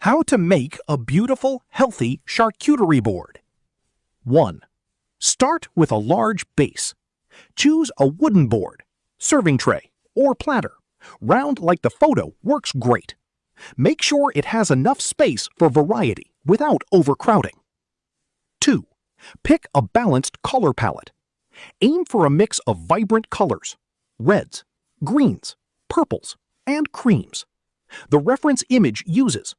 How to make a beautiful, healthy charcuterie board. 1. Start with a large base. Choose a wooden board, serving tray, or platter. Round like the photo works great. Make sure it has enough space for variety without overcrowding. 2. Pick a balanced color palette. Aim for a mix of vibrant colors, reds, greens, purples, and creams. The reference image uses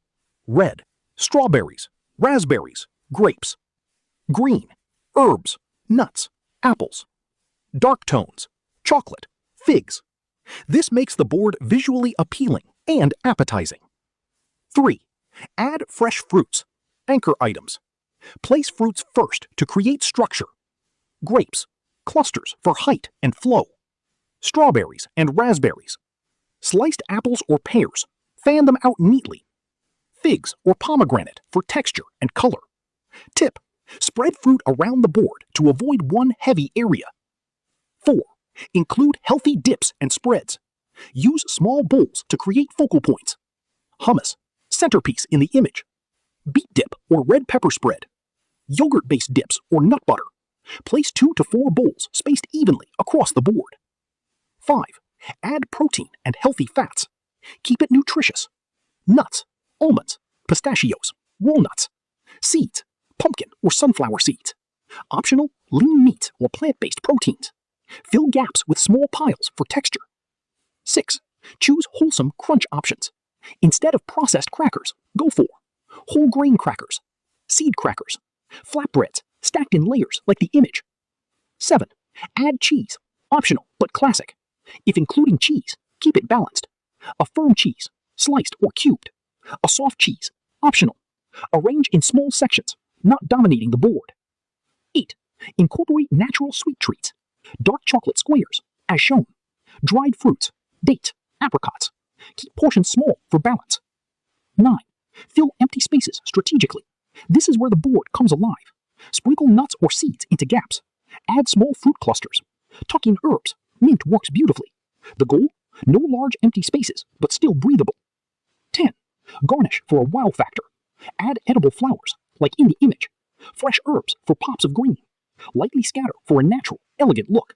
red, strawberries, raspberries, grapes; green, herbs, nuts, apples; dark tones, chocolate, figs. This makes the board visually appealing and appetizing. 3. Add fresh fruits, anchor items. Place fruits first to create structure. Grapes, clusters for height and flow. Strawberries and raspberries. Sliced apples or pears, fan them out neatly. Figs or pomegranate for texture and color. Tip: spread fruit around the board to avoid one heavy area. 4. Include healthy dips and spreads. Use small bowls to create focal points. Hummus, centerpiece in the image. Beet dip or red pepper spread. Yogurt-based dips or nut butter. Place 2 to 4 bowls spaced evenly across the board. 5. Add protein and healthy fats. Keep it nutritious. Nuts, almonds, pistachios, walnuts. Seeds, pumpkin or sunflower seeds. Optional, lean meats or plant-based proteins. Fill gaps with small piles for texture. 6. Choose wholesome crunch options. Instead of processed crackers, go for whole grain crackers, seed crackers, flatbreads stacked in layers like the image. 7. Add cheese, optional but classic. If including cheese, keep it balanced. A firm cheese, sliced or cubed. A soft cheese, optional. Arrange in small sections, not dominating the board. 8. Incorporate natural sweet treats. Dark chocolate squares, as shown. Dried fruits, dates, apricots. Keep portions small for balance. 9. Fill empty spaces strategically. This is where the board comes alive. Sprinkle nuts or seeds into gaps. Add small fruit clusters. Tuck in herbs. Mint works beautifully. The goal? No large empty spaces, but still breathable. 10. Garnish for a wow factor. Add edible flowers, like in the image. Fresh herbs for pops of green. Lightly scatter for a natural, elegant look.